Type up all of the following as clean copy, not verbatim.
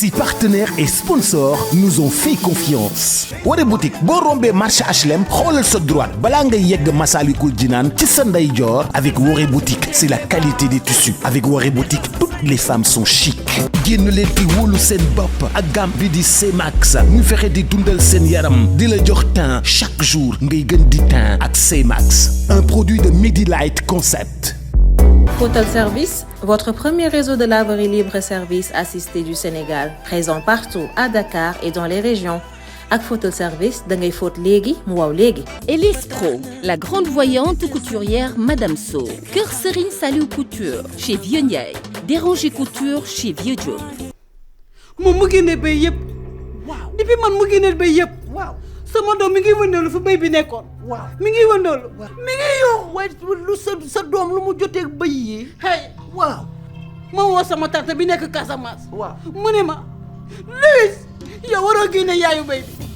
si partenaires et sponsors nous ont fait confiance. Woré boutique boo rombee marché HLM xoolal sa droite balaa ngay yegg Massalikul Jinaan ci sa ndeyjoor. Avec Woré boutique c'est la qualité des tissus. Avec Woré boutique toutes les femmes sont chic. génn leen di wóolu seen bopp ak gamme bi di C-Max ñu fexe di dundal seen yaram di la jox teint chaque jour ngay gën di teint ak C-Max. Un produit de Medilight Concept. Photal Service, votre premier réseau de laverie libre-service assisté du Sénégal, présent partout à Dakar et dans les régions. Ak Photal Service, da ngay fóot léegi mu waaw léegi. Elise Pro, la grande voyante couturière Madame So. Kër Serigne Saliou Couture chez Vieux Ndiaye. Déranger Couture chez Vieux Diop. moom mu génne bay yëpp. waaw depuis man mu génne bay yëpp. waaw sama doom mi ngi wëndeelu fa bay bi nekkoon. waaw mi ngi wëndeelu. mi ngi yow. waaye lu sa doom lu mu jotee bay yi. hey waaw. ma woo sama tante bi nekk Casamance. waaw mu ne ma Louis yow waroo génne yaayu bay bi.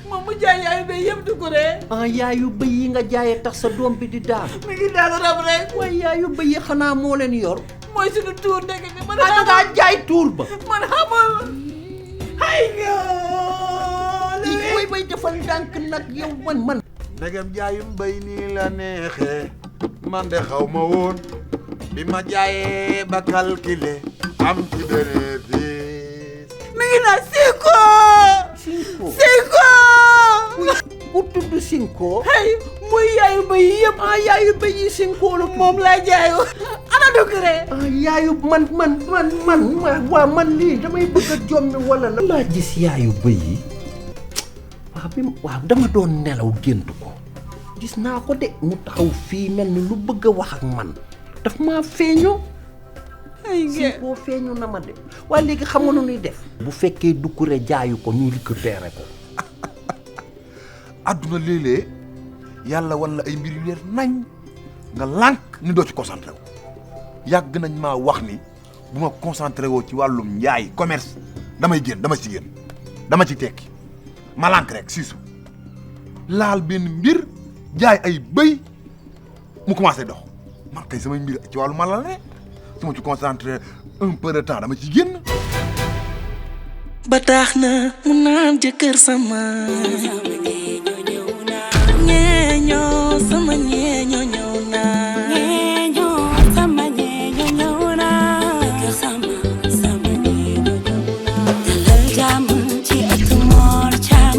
moom mu jaay yaayu bay yëpp du ko ree. ah yaayu bay yi nga jaayee tax sa doom bi di daal. mi ngi daal rab rek. waaye yaayu bay yi xanaa moo leen yor. mooy suñu tuur dëgg bi man xamul dangaa jaay tuur ba. man xamul. ay yoo. bay defal ndànk nag yow man. ndegam jaayum bay nii la neexee man de xaw ma woon bi ma jaayee ba calculer am ci bénéfice. mi ngi naan Cinco. ku tudd Cinco. hey muy yaayu bay yëpp. ah yaayu bay yi Cinco la moom laa jaayu. ana Doucouré. ah yaayu man waa man lii damay bëgg a jommi wala la. laa gis yaayu bay yi. waaw dama doon nelaw gént ko. gis naa ko de mu taxaw fii mel ni lu bëgg a wax ak man. daf maa feeñu. Cinco feeñu na ma de. waaye léegi xam nga nu ñuy def. bu fekkee Doucouré jaayu ko ñu récupéré ko. adduna léeg-léeg yàlla wala ay mbir yu leer nañ nga lànk ni doo ci concentré wu yàgg nañ maa wax ni bu ma concentré woo ci wàllum njaay commerce dama ci tekki ma lànk rek siisu laal benn mbir jaay ay bëy mu commencé dox man kay samay mbir ci wàllu malal ne su ma ci concentré un peu de temps dama ci génn. ba tax na mu naan jëkkër sama ñeeñoo sama ñeeñoo ñëw na ñeeñoo sama ñeeñoo ñëw na jëkkër sama ñeeñoo ñëw na dalal jàmm ci ëttu Mor Thiam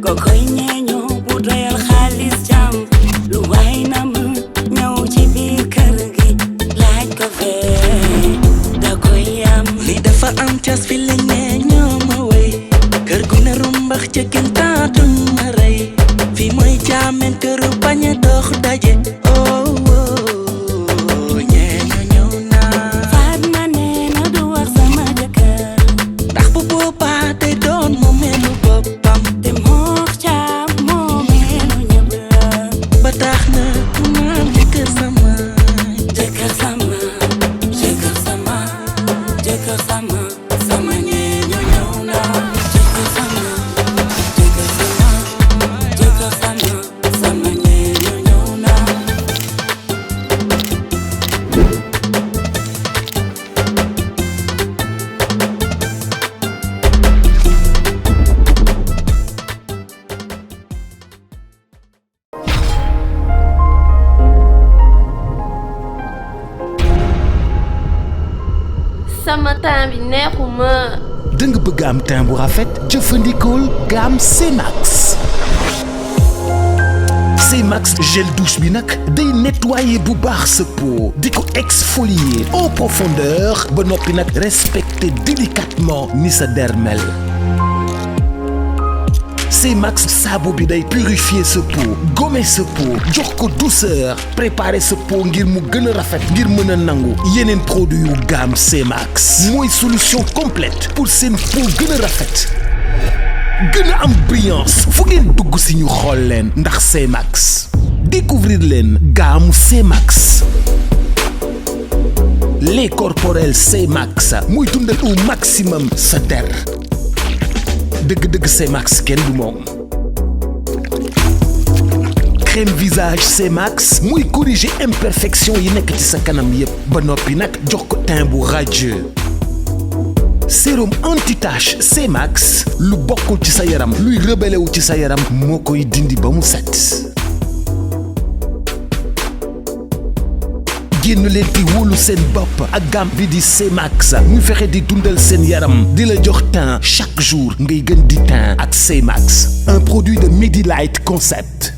kokoy ñeeñoo bu doyal xaalis jàmm lu waay na mu ñëw ci biir kër gi laaj ko fee da koy am li dafa am cas fi la ñeeñoo ma wey kër gu ne rumbax ca kenn taatuñ ma rey fi mooy jaamen këru bañ a dox daje ñeeñoo ñëw naa Fatma nee na du wax sama jëkkër ndax bu boobaa day doon moomeelu boppam te Mor Thiam moomeelu ñëpp la ba tax na mu naan jëkkër sama sama ñeeñoo ñëw naa jëkkër sama sama temps bi neexuma. da nga bëgg am teint bu rafet jëfandikool gamme C-Max. C-Max gel douche bi nag day nettoyer bu baax sa peau di ko exfolier en profondeur ba noppi nag respecter délicatement ni sa der mel. C-Max saabu bi day purifier sa peau gommer sa peau jox ko douceur préparer sa peau ngir mu gën a rafet ngir mën a nangu yeneen produit yu gamme C-Max mooy solution complète pour seen peau gën a rafet gën a am brillance fu ngeen dugg si ñu xool leen ndax C-Max découvrir leen gamme C-Max lait corporel C-Max muy dundal au maximum sa der dëgg-dëgg C-Max kenn du moom crème visage C-Max muy corriger imperfection yi nekk ci sa kanam yépp ba noppi nag jox ko teint bu radieux sérum anti-tache C-Max lu bokkul ci sa yaram luy rebelle wu ci sa yaram moo koy dindi ba mu set. génn leen di wóolu seen bopp ak gamme bi di C-Max ñu fexe di dundal seen yaram di la jox teint chaque jour ngay gën di teint ak C-Max un produit de Medilight Concept.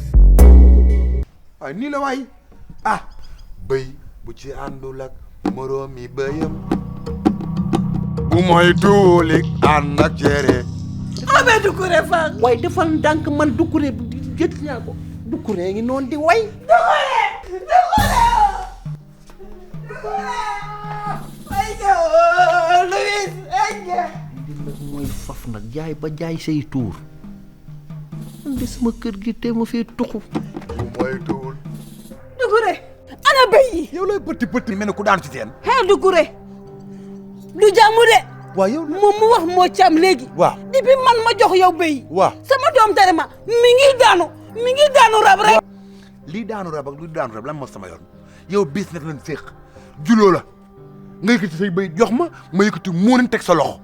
waaye nii la waay bëy bu ci àndul ak moroomi bëyam bu mooy tuulik ànd ak cere. amee Doucouré Fall. waaye defal ndànk man Doucouré jët naa ko Doucouré ngi noonu di way. mooy faf nag jaay ba jaay say tuur man de sama kër gi te ma fee tuxu. bu mooy tuul. Doucouré ana béy yi. yow lay pëtti pëtti mel ne ku daanu ci teen. hee Doucouré du jàmm de. waaw yow moom mu wax moo ci am léegi. waaw depuis man ma jox yow béy. waaw sama doom tere ma mi ngi daanu rab rek. lii daanu rab ak lu daanu rab lan moo sama yoon yow bis nag lañ séq juloo la nga yëkkati say béy jox ma yëkkati muunin teg sa loxo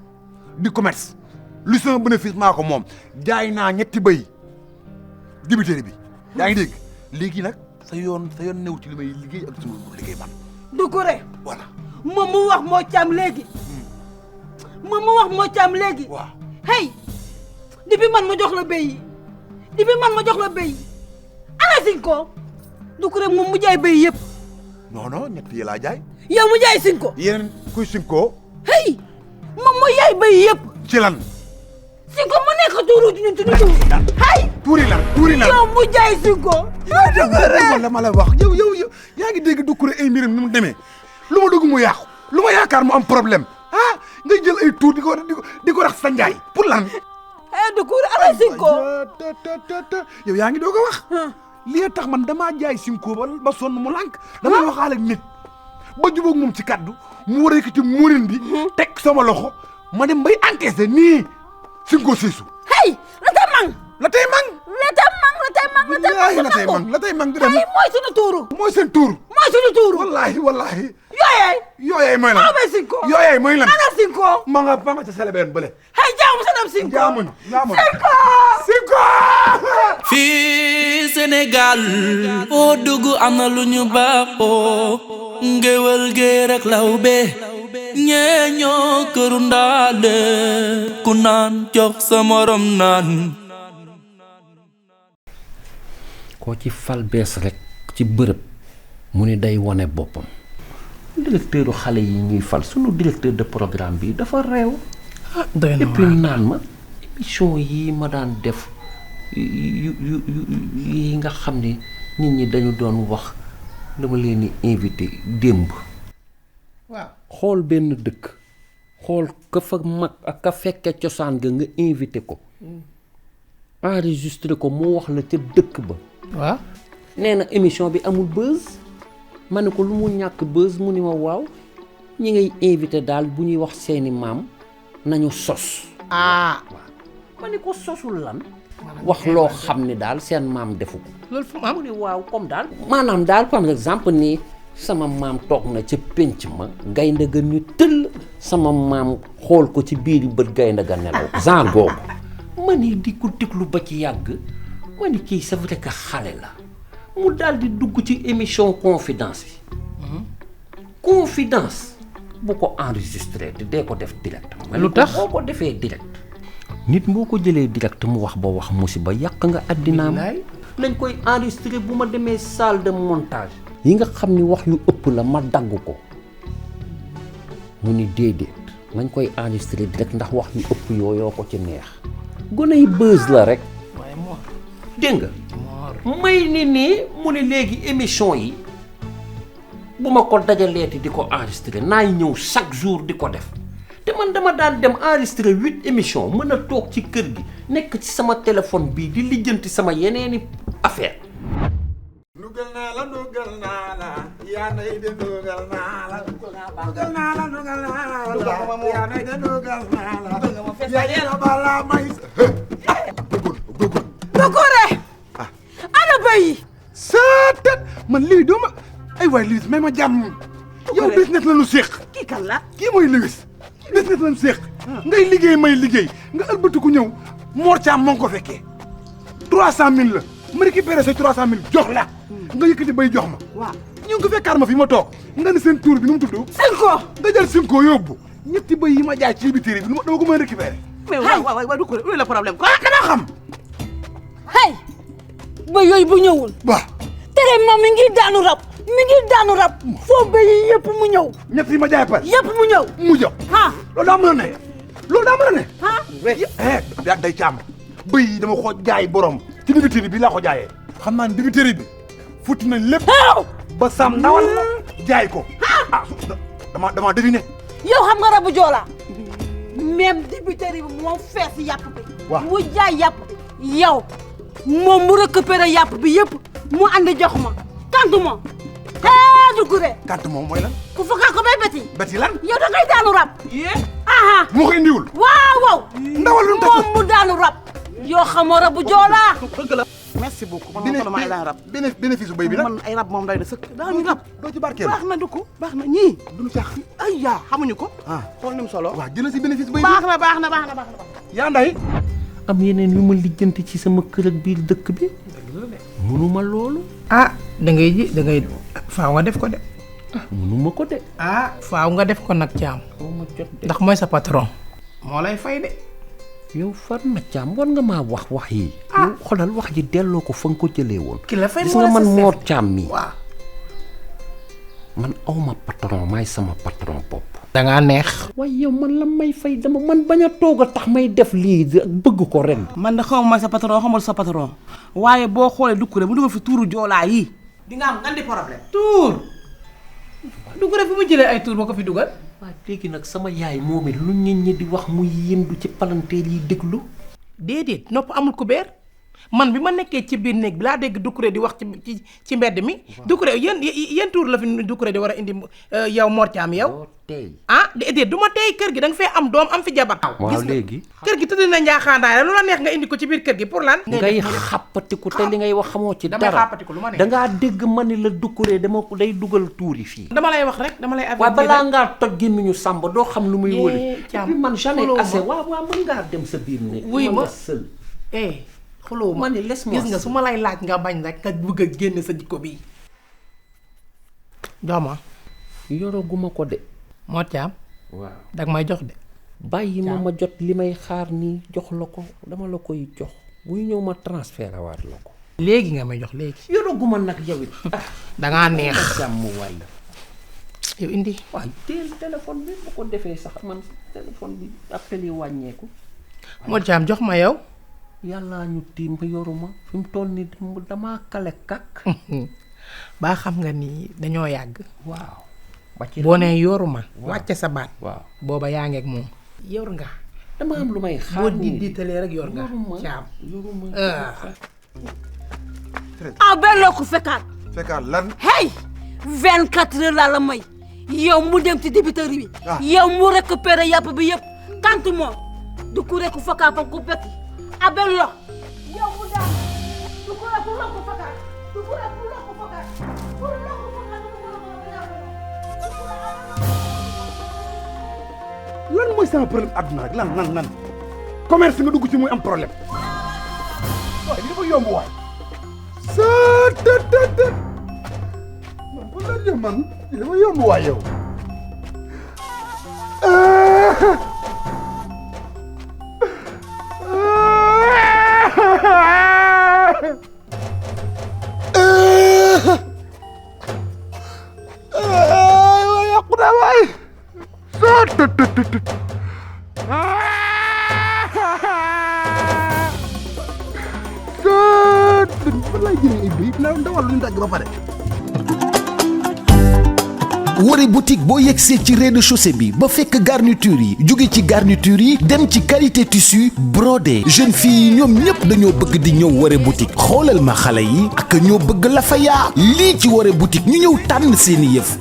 di commerce lu sama bénéfice maa ko moom jaay naa ñetti béy dibiteri bi yaa ngi dégg léegi nag sa yoon new ci li may liggéey ak sama liggéey man. Doucouré voilà moom mu wax moo ci am léegi. waaw hey depuis man ma jox la béy yi ana Sinko Doucouré moom mu jaay béy yëpp. non ñett yi laa jaay. yow mu jaay Sinko. yeneen kuy Sinko. hey moom mu jaay béy yëpp. ci lan. Sinko mu nekk tuuru ci ñun tuuru. hey tuuri lan. yow mu jaay Sinko. Doucouré la ma la wax yow yaa ngi dégg Doucouré ay mbiram ni mu demee lu ma dugg mu yàqu lu ma yaakaar mu am problème ngay jël ay tuur di ko rax sa njaay pour lan. Doucouré ana Sinko. yow yaa ngi doog a wax. lii tax man damaa jaay Sinko ba sonn mu lànk. damay waxaale ak nit ba jubóog moom ci kaddu mu war a yëkkati muurin bi. teg sama loxo ma dem bay encaissé nii Sinko siisu. hey la tey mang. la tey mang du dem. hey mooy sunu tuuru. mooy seen tuur. wallaahi. yooyee mooy lan. ana Sinko. yooyee mooy lan. ana Sinko. ma nga ca selebeen bële. hey jaamu sa dem Sinko. jaamu Sinko. fii Sénégal foo dugg am na lu ñu baaxoo ngéwël géer ak lawbe ñee ñoo këru ndaale ku naan jox sa morom naan. koo ci fal bees rek ci bërëb mu ni day wane boppam. directeuru xale yi ñuy fal sunu directeur de programme bi dafa réew. doy na et puis naan ma émission yi ma daan def yi nga xam ne nit ñi dañu doon wax dama leen di invité démb. waaw xool benn dëkk xool ka fa mag ak ka fekke cosaan ga nga invité ko enregistré ko mu wax la ca dëkk ba. waaw nee na émission bi amul buzz ma ne ko lu mu ñàkk buzz mu ni ma waaw ñi ngay invité daal bu ñuy wax seeni maam nañu sos. ah ma ne ko sosul lan. wax loo xam ne daal seen maam defu ko. loolu fu mu am. mu ni waaw comme daal. maanaam daal par exemple nii sama maam toog na ca pénc ma gaynde ga ñu tëll sama maam xool ko ci biir bët gaynde ga nelaw genre googu. ma ni di ko déglu ba ci yàgg ma ni kii c'est vrai que xale la mu daal di dugg ci émission confidence bi. confidence bu ko enregistré te dee ko def direct. lu tax boo ko defee direct. nit boo ko jëlee direct mu wax ba wax musiba yàq nga àddinaam. lañ koy enregistré bu ma demee salle de montage. yi nga xam ni wax yu ëpp la ma dagg ko mu ni déedéet nañ koy enregistré direct ndax wax yu ëpp yooyoo ko ci neex. gone yi buzz la rek. waaye Mor. dégg nga. may ni nii mu ne léegi émission yi bu ma ko dajaleeti di ko enregistré naay ñëw chaque jour di ko def te man dama daan dem enregistré 8 émissions mën a toog ci kër gi nekk ci sama téléphone bii di lijjanti sama yeneeni affaire. nugal naa la yaa nay de nugal naa la yaa nay de nugal naa la yaa bala may Doucouré ana béy. saatat man lii dooma ay waay Lewis may ma jàmm yow business la nu séq kii kan la. kii mooy Lewis business la nu séq ngay liggéey may liggéey nga ëlbatiku ñëw Mor Thiam moo ngi ko fekkee 300000 la ma récupéré sa 300000 jox la nga yëkkati bay jox ma waaw ñu ngi fekkaat ma fi ma toog nga ni seen tuur bi nu mu tudd Cinco nga jël 5 yóbbu ñetti bay yi ma jaay ci bi téere bi dama ko mën a récupéré mais waaw du ko lu la problème quoi dama xam hey ba yooyu bu ñëwul waaw tere ma mi ngi daanu rab foo ba yi yëpp mu ñëw ñett yi ma jaay par yëpp mu ñëw mu jox ah loolu daa mën a ne loolu daa mën a ne ah daa day caam bëy yi dama ko jaay borom ci dibiteri bi laa ko jaayee xam naa ne dibiteri bi futti nañ lépp ba sam ndawal jaay ko ah dama deviné yow xam nga rabu joola même dibiteri bi moo fees yàpp bi waaw mu jaay yàpp bi yow moom mu récupéré yàpp bi yëpp mu andi jox ma kantu ma Doucouré kant moom mooy lan ku fakkaa ko bay beti lan yow da ngay daanu rab aha moo ko indiwul waaw ndawal lu moom mu daanu rab yoo xamoo rabu joola dëgg la merci beaucoup man ay rab bénéfice bu béy bi nag man ay rab moom doy na sëkk daanu rab doo ci barkeel baax na du ko baax na ñii duñu cax ay yaa xamuñu ko xool ni mu solo waaw jëlal si bénéfice béy bi baax na yaa nday am yeneen yu ma lijjanti ci sama kër ak biir dëkk bi mënuma loolu da ngay faaw nga def ko de mënuma ko de faaw nga def ko nag Thiam ndax mooy sa patron moo lay fay de yow far na Thiam war nga maa wax yi yow xoolal wax ji delloo ko fa nga ko jëlee woon ki la fay gis nga man Mor Thiam mi waaw man awma patron maay sama patron bopp dangaa neex waaye yow man la may fay dama man bañ a toog a tax may def lii bëgg ko ren man da xaw ma sa patron xamal sa patron waaye boo xoolee Doucouré mu dugal fi tuuru joolaa yi di nga am ngandi problème tuur Doucouré fu mu jëlee ay tuur ba ko fi dugal waaw léegi nag sama yaay moom it lu nit ñi di wax muy yëndu ci palanteer yi déglu déedéet nopp amul ku beer man bi ma nekkee ci biir néeg bi laa dégg Doucouré di wax ci mbedd mi Doucouré yéen tuur la fi Doucouré di war a indi yow Mor Thiam yow tey déedéet du ma tey kër gi da nga fee am doom am fi jabar waaw léegi kër gi tëdd na njaaxaandaay la lu la neex nga indi ko ci biir kër gi pour lan ngay xàppatiku te li ngay wax xamoo ci dara xàppatiku lu ma neex dangaa dégg ma ni la Doucouré dama ko day dugal tuuri fii dama lay wax rek dama lay avertir waaw balaa ngaa toj gémmiñu sàmba doo xam lu muy wëli Thiam man jamais assez waaw mën ngaa dem sa biir néeg wuy ma sël xuloo ma ne les gis nga su ma lay laaj nga bañ rek nga bëgg a génne sa jikko bi jox ma yoroguma ko de Mor Thiam waaw dag may jox de bàyyi ma jot li may xaar nii jox la ko dama la koy jox buy ñëw ma transféré waat la ko léegi nga may jox léegi yoroguma nag yow it dangaa neex jàmm waay yow indi waaw teel téléphone bi bu ko defee sax man téléphone bi appel yi wàññeeku Mor Thiam jox ma yow yàllaa ñu tiim yoruma fi mu toll nii damaa kale kak baa xam nga ni dañoo yàgg waaw boo nee yoruma wàcce sa baat waaw booba yaa ngeeg moom yor nga dama am lu may xaar boo diitalee rek yor nga Thiam belloo ko fekkaat lan hey 24 heures laa la may yow mu dem ci dibiteri bi yow mu récupéré yàpp bi yëpp kantu moom Doucouré ku fakkaa fa ku bekki belloo yow mu daal Doucouré ku loo ko fakkaat Doucouré ku loo ko fakkaat lan mooy sama problème àdduna rek lan commerce nga dugg ci muy am problème waaye li dafa yomb waay man bu la jëm man li dafa yomb waay yow yàqu naa waay wallaay jëlee ay béy na ndawal lu ñu dagg ba pare. Woré boutique boo yegsee ci rez-de-chaussée bi ba fekk garniture yi jóge ci garniture yi dem ci qualité tissu brodé jeune fille yi ñoom ñëpp dañoo bëgg di ñëw Woré boutique xoolal ma xale yi ak ñoo bëgg la fa yaa lii ci Woré boutique ñu ñëw tànn seeni yëf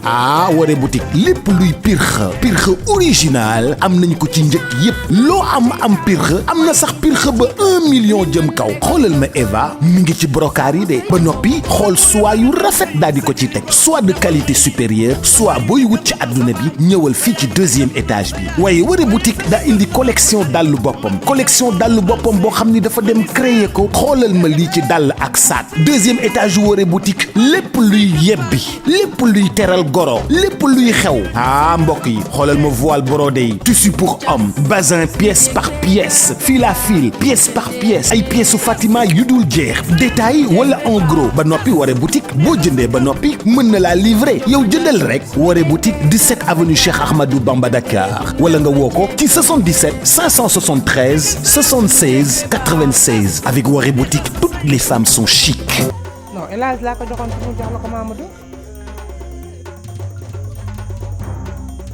Woré boutique lépp luy pirxe original am nañ ko ci njëkk yëpp loo am pirxe am na sax pirxe ba 1 million jëm kaw xoolal ma Eva mi ngi ci brocart yi de ba noppi xool soie yu rafet daal di ko ci teg soit de qualité supérieure soit choix booy wut ci àdduna bi ñëwal fii ci 2e étage bi waaye Woré boutique daa indi collection dàllu boppam boo xam ni dafa dem créer ko xoolal ma lii ci dàll ak sac 2e étage Woré boutique lépp luy yebbi lépp luy teral goro lépp luy xew mbokk yi xoolal ma voile brodé yi tissu pour homme bazin pièce par pièce fil à fil pièce par pièce ay pièces su Fatima yu dul jeex détail wala en gros ba noppi Woré boutique boo jëndee ba noppi mën na laa livrer yow jëndal rek Woré boutique 17 avenue Cheikh Ahmadou Bamba Dakar wala nga woo ko ci 77 573 76 96 avec Woré boutique toutes les femmes sont chic. non El Hadj laa ko joxoon pour mu jox la ko Mamadou.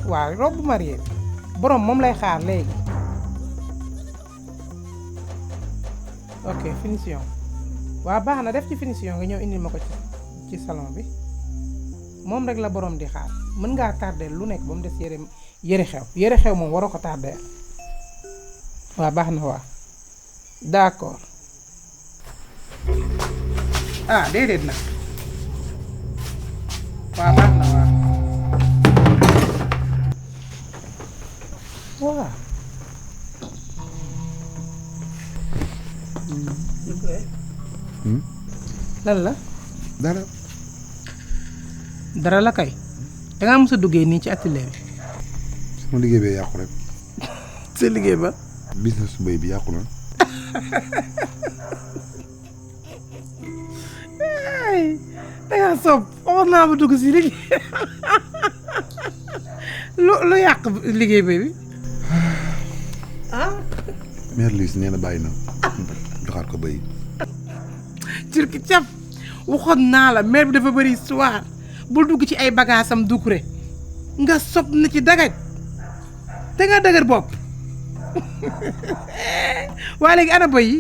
waaw robe mariée borom moom lay xaar léegi. ok finition waaw baax na def ci finition nga ñëw indil ma ko ci salon bi moom rek la borom di xaar mën ngaa tardeel lu nekk ba mu des yëre xew moom waroo ko tardeel waaw baax na waaw d'accord déedéet nag waaw baax na waaw lan la dara la kay dangaa mës a duggee nii ci atelier bi sama liggéey bee yàqu rek sa liggéey ba business su béy bi yàqu na dangaa soob waxoon naa ma dugg si liggéey lu yàq liggéey béy bi mère Louise nee na bàyyi na joxaat ko béy cirki cap waxoon naa la mère bi dafa bëri histoire bul dugg ci ay bagaasam Doucouré nga sob na ci dagaj te nga dëgër bopp waa léegi ana bëy yi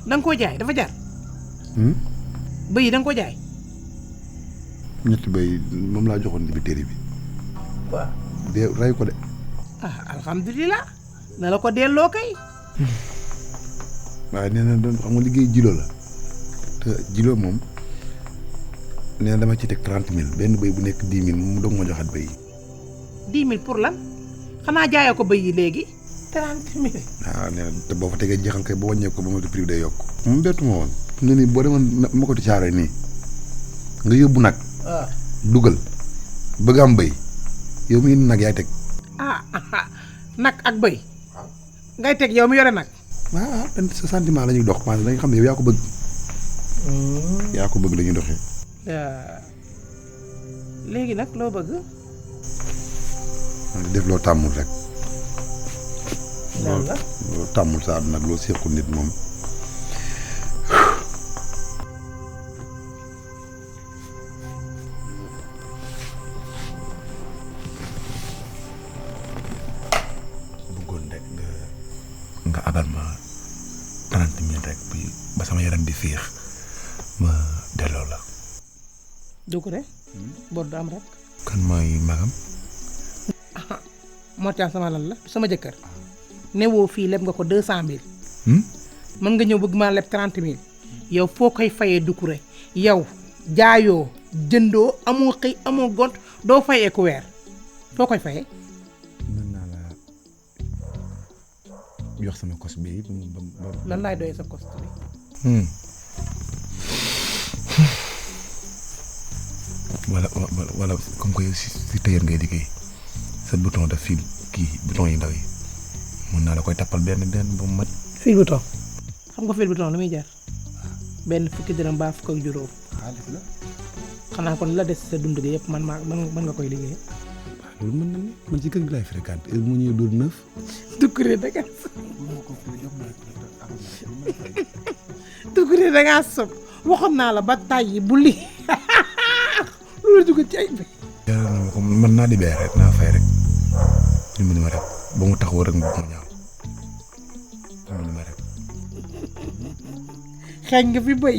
da nga koo jaay dafa jar bëy yi da nga ko jaay ñetti béy moom laa joxoon dibiteri bi waaw de ray ko de alhamdulilah na la ko delloo kay waaye nee na doon xam nga liggéey jilo la te jilo moom nee na dama ci teg 30 000 benn béy bu nekk 10 000 mu doog ma joxaat béy yi 10 000 pour lan xanaa jaayoo ko béy yi léegi 30 000 waaw nee na te boo fa tegee jeexal kay boo wàññee ko ba ma prix day yokk moom bettu ma woon ne nii boo demoon ma ko ti caaree nii nga yóbbu nag dugal bëgg am béy yow mi indi nag yaay teg nag ak béy ngay teg yow mi yore nag waaw benn sa sentiment la ñuy dox parce que dañu xam ne yow yaa ko bëgg yaa ko bëgg la ñuy doxee léegi nag loo bëgg def loo tàmmul rek lan la loo tàmmul sa àdduna nag loo sequl nit moom bëggoon rek nga abal ma 30 000 rek bi ba sama yaram di féex ma delloo la Doucouré bor du am rek kan mooy magam moo tax sama lan la sama jëkkër newoo fii leb nga ko 200 000 mën nga ñëw bëgg maa leb 30 000 yow foo koy fayee Doucouré yow jaayoo jëndoo amoo xëy amoo gont doo fayee ku weer foo koy fayee mën naa la jox sama kos bi lan laay doyee sa kos bi wala comme que si tailleur ngay liggéey sa bouton daf fil kii bouton yi ndaw yi mën naa la koy tappal benn ba mu mat fil bouton xam nga fil bouton lu muy jar benn fukki dërëm baa fukk ak juróom xaalis la xanaa kon la des sa dund gi yëpp man nga koy liggéey loolu mën na ni man ci kër gi laay fréquenté heure mu ñëw dóor 9 Doucouré dangaa sob waxoon naa la ba tàyyi bu li loolu dugg ci ay bi mën naa libéré rek naa fay rek dimbali ma rek ba mu taxaw rek ma ñaaw dimbali ma rek xeeñ nga fi bëy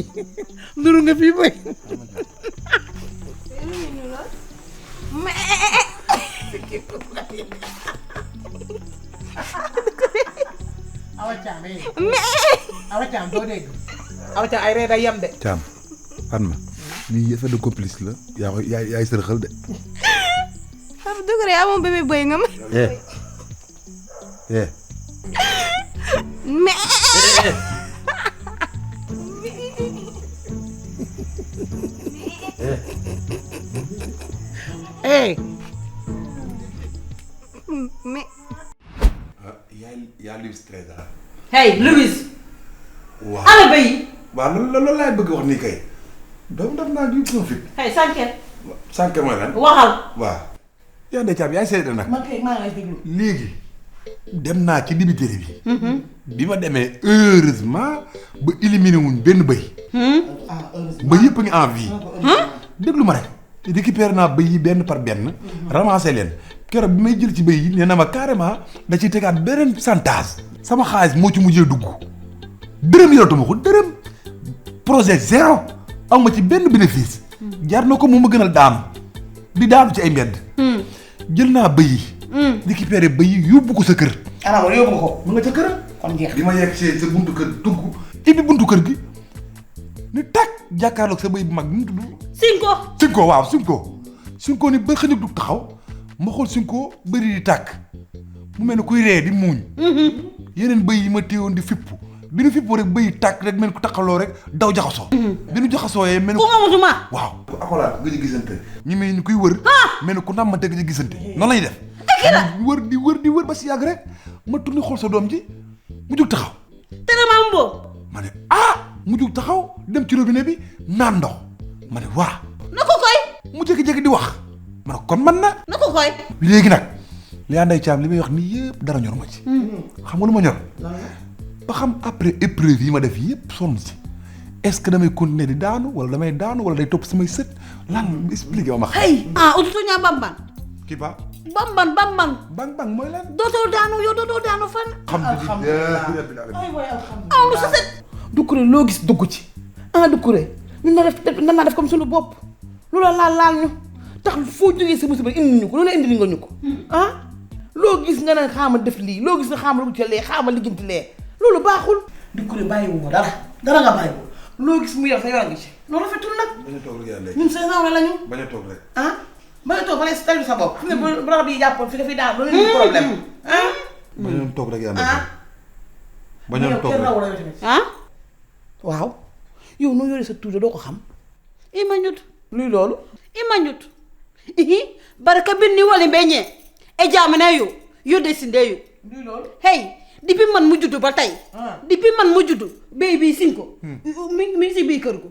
nuru nga fi bëy Awa Thiam doo dégg Awa Thiam ay ree day yem de Thiam fan ma lii effet de complice la yaa koy yaay sërxal de. xam dugg rek amoon bébé boy nga ma. mais. mais. yaa Louis Trésor. hey Louis. waaw ana bay. waaw loolu laay bëgg wax nii kay. doomu daf naa ju profit. hey Sanket. Sanket mooy lan. waxal. waaw. yaa Ndeye Thiam yaay seede nag. man kay maa ngi lay déglu. léegi dem naa ci dibiteri bi. bi ma demee heureusement ba éliminé wuñ benn bëy. ba yëpp a ngi en vie. déglu ma rek. récupéré naa bëy yi benn par benn. ramassé leen keroog bi may jël ci bëy yi nee na ma carrément da ciy tegaat beneen pourcentage. sama xaalis moo ci mujjee dugg. dërëm yoratuma ko dërëm. projet zéro. am ma ci benn bénéfice. jar na ko moom ma gënal daanu. di daanu ci ay mbedd. jël naa bëy yi. récupéré bëy yi yóbbu ko sa kër. ana wala yóbbu ko. mu nga ca këram. kon jeex bi ma yegg sa buntu kër dugg. ibbi buntu kër gi. ni tàkk jàkkaarloog sa bëy bu mag bi mu tudd. Sinko waaw Sinko ni ba xëy dug taxaw ma xool Sinko bëri di tàkk mu mel ne kuy ree di muuñ. yeneen bëy yi ma téewoon di fippu bi nu fippu rek bëy tàkk rek mel ku taxaloo rek daw jaxasoo. bi nu jaxasoo yee mel. ku amatuma. waaw akolaat nga ñu gisante. ñu mel ni kuy wër. mel ni ku nàmmante nga ñu gisante. noonu lañuy def. di wër ba si yàgg rek ma tourné xool sa doom ji mu jug taxaw. tere maam boobu. ma ne mu jug taxaw dem ci robinet bi naan ndox ma ne waa. na ko koy. mu jékki-jékki di wax ma ne kon man na. na ko koy. léegi nag li yaa Ndeye Thiam li may wax nii yëpp dara ñor ma ci. xam nga lu ma ñor. ba xam après épreuve yi ma def yëpp sonn si est-ce que damay continuer di daanu wala damay daanu wala day topp samay sët lan expliqué ma xam. hey ututu ñaa bamban. kii ba. bamban. bang mooy lan. dootoo daanu yow dootoo daanu fan. alhamdulilah. aw lu sa set. Doucouré loo gis dugg ci. Doucouré ñun na def comme suñu bopp loola laal ñu tax foo jógee sa musiba indi ñu ko loola indi nga ñu ko loo gis nga ne xaama def lii loo gis nga xaama lu ci lee xaama ligganti lee loolu baaxul. Doucouré bàyyiwoo dara nga bàyyiwoo loo gis mu yor sa yoon ngi ci loolu rafetul nag. bañ a toog rek yàlla ñun say nawle lañu. bañ a toog rek. bañ a toog ba lay tali sa bopp. fi ne bu rab yi jàppoon fi nga fi daan loolu indi problème. bañ a toog rek yàlla. bañ a toog rek waaw yow noo yore sa tuuti doo ko xam. ima ñut luy loolu. ima ñut baraka binni wali mbeñe e jamane yo desindeyo. luy loolu. hey depuis man mu juddu ba tey. depuis man mu juddu béy bii Sinko. mi ngi si biir kër gu.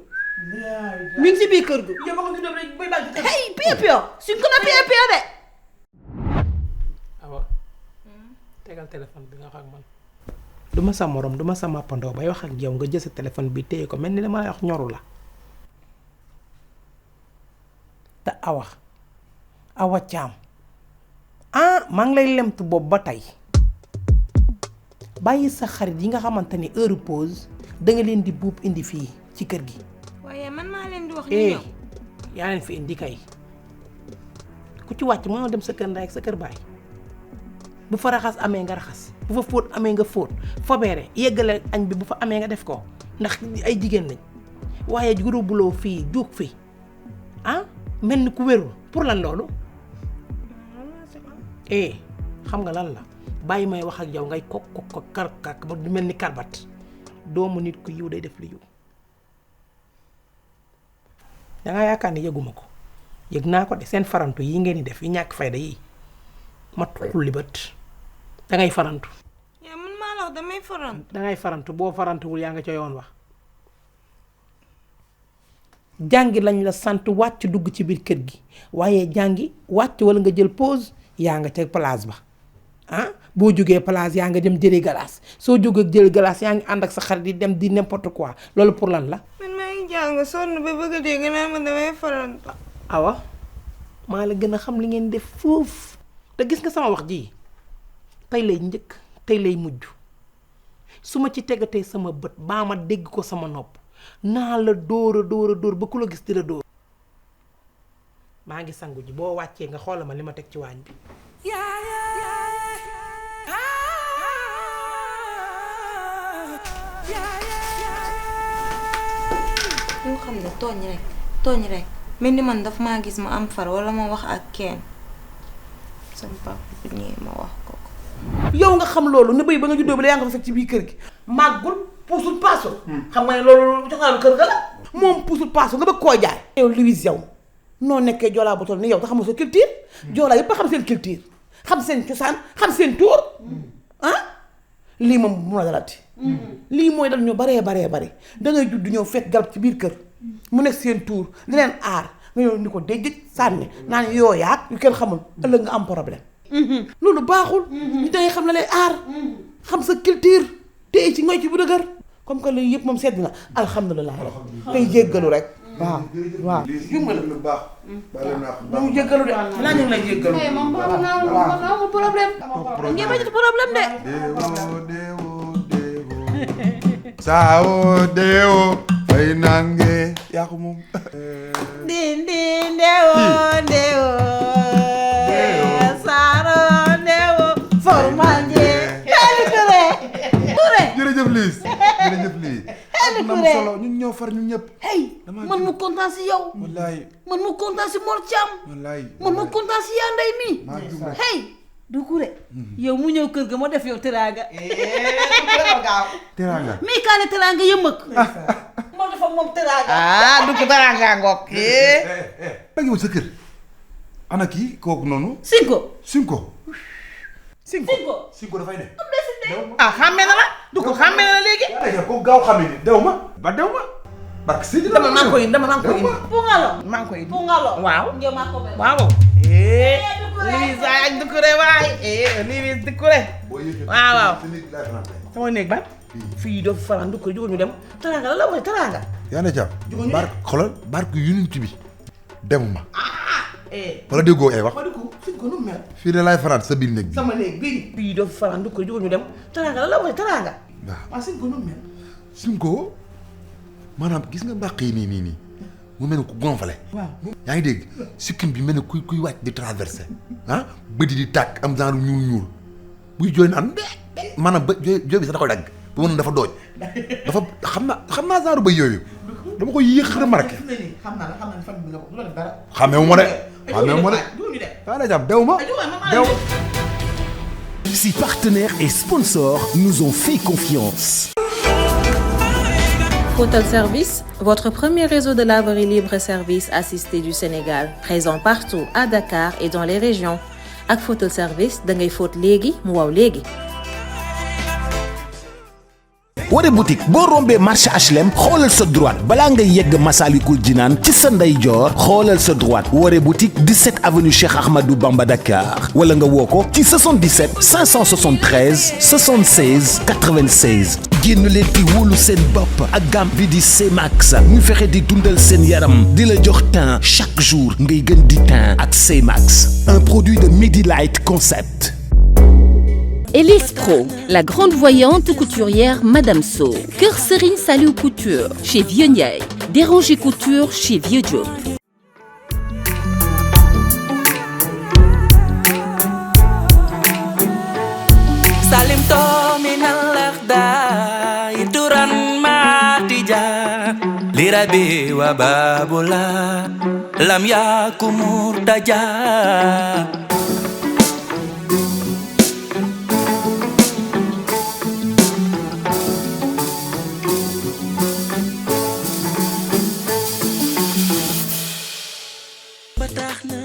mi ngi si biir kër gu. yow ba nga juddoo rek bay bàgg. hey pio Sinko na pio de. awa tegal téléphone bi nga wax ak man. duma sa morom duma sa màppandoo bay wax ak yow nga jël sa téléphone bi téye ko mel ni dama lay wax ñoru la te awa caam maa ngi lay lemtu boobu ba tey bàyyi sa xarit yi nga xamante ni heure pause da nga leen di buub indi fii ci kër gi. waaye man maa leen di wax ñu ñëw. yaa leen fi indi kay ku ci wàcc moo dem sa kër ndaay ak sa kër baay bu fa raxas amee nga raxas bu fa fóot amee nga fóot fobeere yeggale añ bi bu fa amee nga def ko ndax ay jigéen lañ waaye guro buloo fii juug fi mel ni ku wérul pour lan loolu xam nga lan la bàyyi may wax ak yow ngay ko kar ba du mel ni karbat doomu nit ku yiw day def lu yiw dangaa yaakaar ne yëguma ko yëg naa ko de seen farantu yi ngeen di def yi ñàkk fayda yi mat xulli bët dangay farantu. yaa man maa la wax damay farantu. dangay farantu boo farantuwul yaa nga ca yoon wax jàngi lañ la sant wàcc dugg ci biir kër gi waaye jàngi wàcc wala nga jël pause yaa nga ca place ba boo jógee place yaa nga dem jëlee glace soo jógee jël glace yaa ngi ànd ak sa xarit di dem di n'importe quoi loolu pour lan la. man maa ngi jàng sonn ba bëgg a dégg naa ma damay farantu. awa maa la gën a xam li ngeen def foofu te gis nga sama wax ji tey lay njëkk tey lay mujj su ma ci tegatee sama bët baa ma dégg ko sama nopp naa la dóor ba ku la gis di la dóor. maa ngi sangu ji boo wàccee nga xoolal ma li ma teg ci waañ bi. yoo xam ne tooñ rek tooñ rek mel ni man daf maa gis ma am far wala ma wax ak kenn sama papa bu ñëwee ma wax ko. yow nga xam loolu ne bëy ba nga juddoo ba yaa nga fa fekk ci biir kër gi màggul puusul paasul xam nga ne loolu joxaanu kër ga la moom puusul paasul nga bëgg koo jaay yow Louise yow noo nekkee joolaa bu toll ni yow te xamoo sa culture joolaa yëpp a xam seen culture xam seen cosaan xam seen tuur lii moom bu ma dalati lii mooy dal ñu baree bari da ngay judd ñëw fekk garab ci biir kër mu nekk seen tuur di leen aar nga yow ni ko déjjëj sànni naan yooyaat yu kenn xamul ëllëg nga am problème loolu baaxul ñu dangay xam la lay aar xam sa culture téye ci ngoy ci bu dëgër comme que lii yëpp moom sedd na alhamdulilah tey jéggalu rek waaw jumala lu baax ñu jéggalu de laa ñu ngi lay jéggalu moom amul problème ngeen bañ a problème de sao dewo fay nange yaa ko moom din ndewo saaro ndewo formanje jërëjëf Liis jërëjëf lii am solo ñun ñoo far ñun ñëpp man mu kontaan si yow wallaay man mu kontaan si Mor Thiam wallaay man mu kontaan si yaa ndey mi hey du kure yow mu ñëw kër ga ma def yow teraanga teraanga mii kaane teraanga yëmbëg ma def ak moom teraanga du ko teraanga ngoog ba ngi woon sa kër ana kii kooku noonu Cinco dafay ne xàmmee na la du ko xàmmee na la léegi ko gaaw xàmmee ni dew ma barke si dama maa ngi koy indi Pungalo maa ngi koy indi Pungalo waaw ngeen maa ko mel waaw Louise ak Doucouré waay Louise Doucouré waaw sama néeg ban fii doo fi fanaan Doucouré jógal ñu dem teraanga la waxee teraanga yaa ne jàmm xoolal barke unité bi demuma wala déggoo ay wax fii de laay fanaan sa biir néeg bi sama néeg bii fii doo fi fanaan Doucouré jógal ñu dem teraanga la waxee teraanga waaw Cinco nu mel Cinco maanaam gis nga mbàq yi nii mu mel ne ku gonfale yaa ngi dégg sikkim bi mel ne kuy wàcc di traversé bëdi di tàkk am genre ñuul buy jooy naan maanaam ba jooy bi sax da koy dagg bu mën dafa dooj dafa xam naa genre bëy yooyu dama ko yéex remarqué xamee ma de yaa ne jàmm dew ma Si partenaires et sponsors nous ont fait confiance. Photel Service, votre premier réseau de laverie libre et service assisté du Sénégal, présent partout à Dakar et dans les régions. Ak Photel Service, da ngay fóot léegi mu waw léegi. Woré boutique boo rombee marché HLM xoolal sa droite balaa ngay yegg Massalikul Jinaan ci sa ndeyjoor xoolal sa droite Woré boutique 17 avenue Cheikh Ahmadou Bamba Dakar wala nga woo ko ci 77 573 76 96. génn leen di wóolu seen bopp ak gamme bi di C-Max ñu fexe di dundal seen yaram di la jox teint chaque jour ngay gën di teint ak C-Max, un produit de Medilight Concept. Elise Pro, la grande voyante couturière Madame So. Kër Serigne Saliou Couture chez Vieux Ndiaye. Déranger Couture chez Vieux Diop. Salim to minal akhda ituran matija lirabi wa babula lam yakumur taja. Batax na